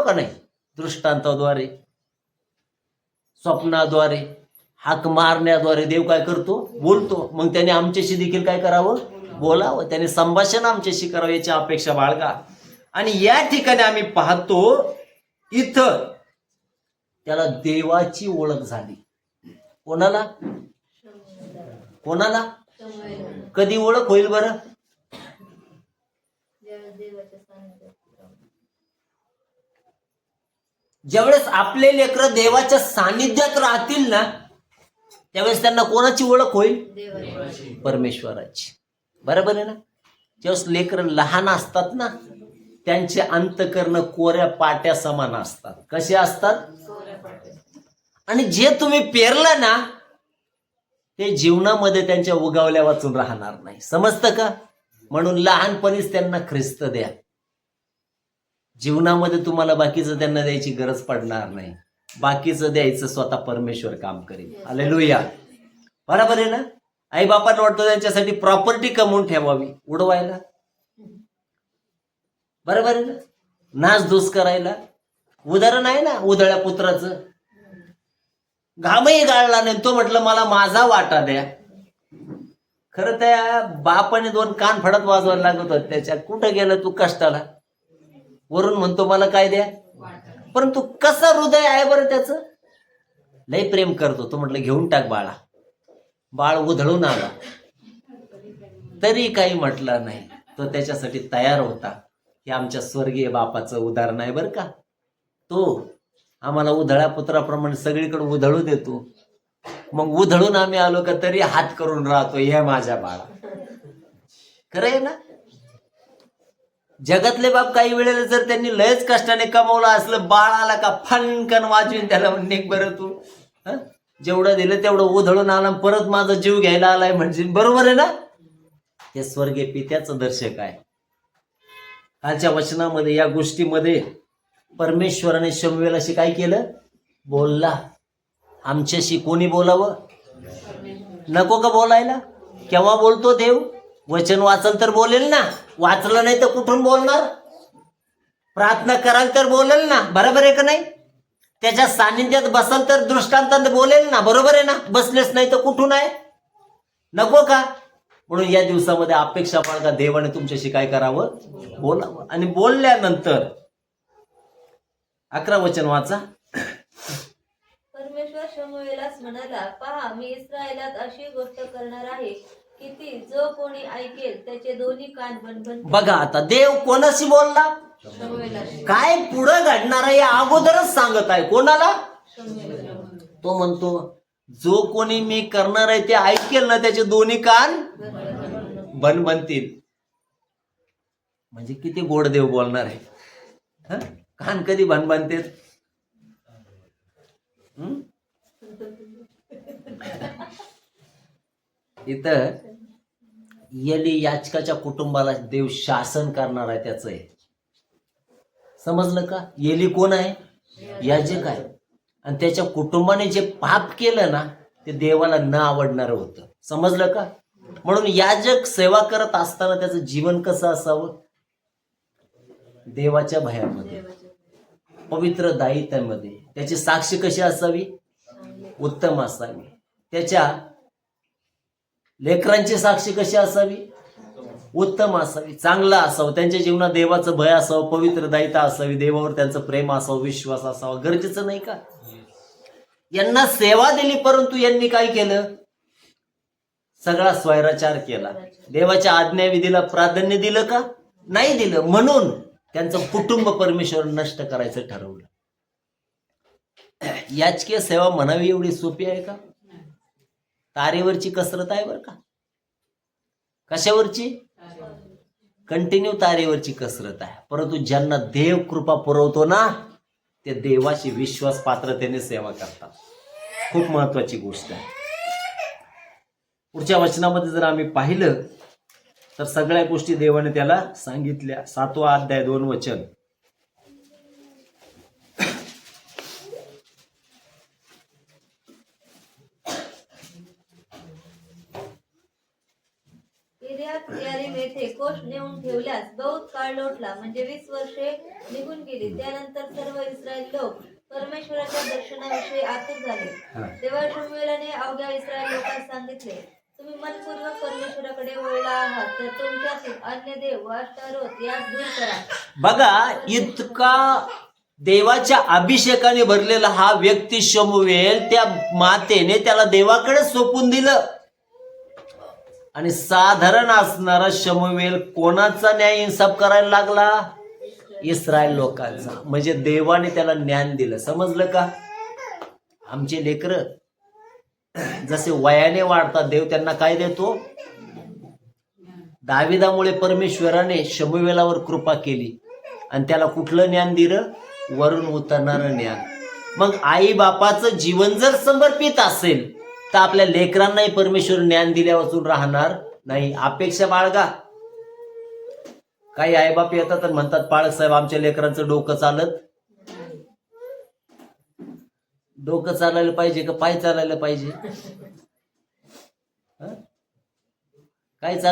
का नाही? दृष्टांताद्वारे, स्वप्नाद्वारे, हाक मारण्याद्वारे देव काय करतो? बोलतो. मग त्याने आमच्याशी देखील काय करावं? बोलावं. त्याने संभाषण आमच्याशी करावं याची अपेक्षा बाळगा. आणि या ठिकाणी आम्ही पाहतो इथं त्याला देवाची ओळख झाली. कोणाला? कोणाला? कधी ओळख होईल बरं? ज्यावेळेस आपले लेकरं देवाच्या सानिध्यात राहतील ना, त्यावेळेस त्यांना कोणाची ओळख होईल? परमेश्वराची. बरोबर आहे ना? ज्यावेळेस लेकरं लहान असतात ना, त्यांचे अंतकरण कोऱ्या पाट्या समान असतात. कसे असतात? आणि जे तुम्ही पेरलं ना, ते जीवनामध्ये त्यांच्या उगवल्या वाचून राहणार नाही. समजतं का? म्हणून लहानपणीच त्यांना ख्रिस्त द्या. जीवनामध्ये तुम्हाला बाकीचं त्यांना द्यायची गरज पडणार नाही. बाकीचं द्यायचं स्वतः परमेश्वर काम करेल. हालेलुया. बरोबर आहे ना? आई बापांना वाटतं त्यांच्यासाठी प्रॉपर्टी कमवून ठेवावी, उडवायला. बरोबर आहे ना? नासधूस करायला. उदाहरण आहे ना उधळ्या पुत्राचं. घामही गाळला नाही, तो म्हटलं मला माझा वाटा द्या. खरं त्या बापाने 2 कान फडत वाजवायला लागत होत त्याच्या. कुठं गेलं तू कष्टाला? वरून म्हणतो मला काय द्या. परंतु कसं हृदय आहे बरं त्याचं? लय प्रेम करतो. तो म्हटलं घेऊन टाक बाळा. बाळ उधळून आला तरी काही म्हटलं नाही. तो त्याच्यासाठी तयार होता. हे आमच्या स्वर्गीय बापाचं उदाहरण आहे बरं का. तो आम्हाला उधळ्या पुत्राप्रमाणे सगळीकडे उधळू देतो. मग उधळून आम्ही आलो का तरी हात करून राहतो, हे माझ्या बाळा. खरं आहे ना? जगातले बाप काही वेळेला जर त्यांनी लयच कष्टाने कमवलं असलं, बाळ आला का फनकन वाजवीन त्याला निघ बरं तू. जेवढं दिलं तेवढं उधळून आला, परत माझा जीव घ्यायला आलाय म्हणजे. बरोबर आहे ना? हे स्वर्गीय पित्याचं दर्शक आहे. आजच्या वचनामध्ये या गोष्टीमध्ये परमेश्वराने शमूएलाशी काय केलं? बोलला. आमच्याशी कोणी बोलावं? नको का बोलायला? केव्हा बोलतो देव? वचन वाचल तर बोलेल ना. वाचलं नाही तर कुठून बोलणार? प्रार्थना कराल तर बोलेल ना. बरोबर आहे का नाही? त्याच्या सानिध्यात बसाल तर दृष्टांतात बोलेल ना. बरोबर आहे ना? बसलेच नाही तर कुठून आहे? नको का? म्हणून या दिवसामध्ये अपेक्षा बाळगा, देवाने तुमच्याशी काय करावं? बोलावं. आणि बोलल्यानंतर 11 वचन वाचा. परमेश्वर शमूएलास म्हणाला, पहा मी इस्रायलात अशी गोष्ट करणार आहे की ती जो कोणी ऐकेल त्याचे दोन्ही कान बनबन. बघा आता देव कोणाशी बोलला? काय पुढं घडणार आहे या अगोदरच सांगत आहे. कोणाला? तो म्हणतो जो कोणी मी करणार आहे ते ऐकेल ना, त्याचे दोन्ही कान बनतील. म्हणजे किती गोड देव बोलणार आहे. कान कधी बनते? इथं एली याचकाच्या कुटुंबाला देव शासन करणार आहे. त्याचं आहे. समजलं का? एली कोण आहे? याजक आहे. आणि त्याच्या कुटुंबाने जे पाप केलं ना, ते देवाला न आवडणार होतं. समजलं का? म्हणून याजक सेवा करत असताना त्याचं जीवन कसं असावं? देवाच्या भयामध्ये, पवित्र दायित्वामध्ये. त्याची साक्ष कशी असावी? उत्तम असावी. त्याच्या लेकरांची साक्षी कशी असावी? उत्तम असावी, चांगला असावं. त्यांच्या जीवनात देवाचं भय असावं, पवित्र दायित्व असावी, देवावर त्यांचं प्रेम असावं, विश्वास असावा. गरजेचं नाही का? यांना सेवा दिली, परंतु यांनी काय केलं? सगळा स्वैराचार केला. देवाच्या आज्ञाविधीला प्राधान्य दिलं का? नाही दिलं. म्हणून त्यांचं कुटुंब परमेश्वर नष्ट करायचं ठरवलं. याचकीय सेवा म्हणावी एवढी सोपी आहे का? तारेवरची कसरत आहे बरं का. कशावरची? कंटिन्यू तारेवरची कसरत आहे. परंतु ज्यांना देव कृपा पुरवतो ना, ते देवाची विश्वास पात्रतेने सेवा करतात. खूप महत्वाची गोष्ट आहे. पुढच्या वचनामध्ये जर आम्ही पाहिलं तर सगळ्या गोष्टी देवाने त्याला सांगितल्या. 7वा अध्याय 2 वचन. येथे कोष नेऊन ठेवल्यास बहुत काळ लोटला, म्हणजे 20 वर्षे निघून गेली. त्यानंतर सर्व इस्रायल लोक परमेश्वराच्या दर्शनाविषयी आतुर झाले. तेव्हा शमूएलाने अवघ्या इस्रायल लोकांना सांगितले, तुम्ही मनपूर्वक परमेश्वराकडे वळला आहात, तर तुमच्यातील अन्य देव व अष्टारोत यास दूर करा. बघा, इतका देवाच्या अभिषेकाने भरलेला हा व्यक्ती शमूएल, त्या मातेने त्याला देवाकडे सोपून दिलं. आणि साधारण असणारा शमूएल कोणाचा न्याय इन्साफ करायला लागला? इस्रायल लोकांचा. म्हणजे देवाने त्याला ज्ञान दिलं. समजलं का? आमचे लेकर जसे वयाने वाढतात, देव त्यांना काय देतो? दाविदामुळे परमेश्वराने शमूएलावर कृपा केली आणि त्याला कुठलं ज्ञान दिलं? वरून उतरणारं ज्ञान. मग आई बापाचं जीवन जर समर्पित असेल तर आपल्या लेकरांनाही परमेश्वर ज्ञान दिल्यापासून राहणार नाही. अपेक्षा बाळगा. काही आईबाप येतात आणि म्हणतात, पाळक साहेब आमच्या लेकरांचं डोकं चालायला पाहिजे का पाय चालायला पाहिजे? काय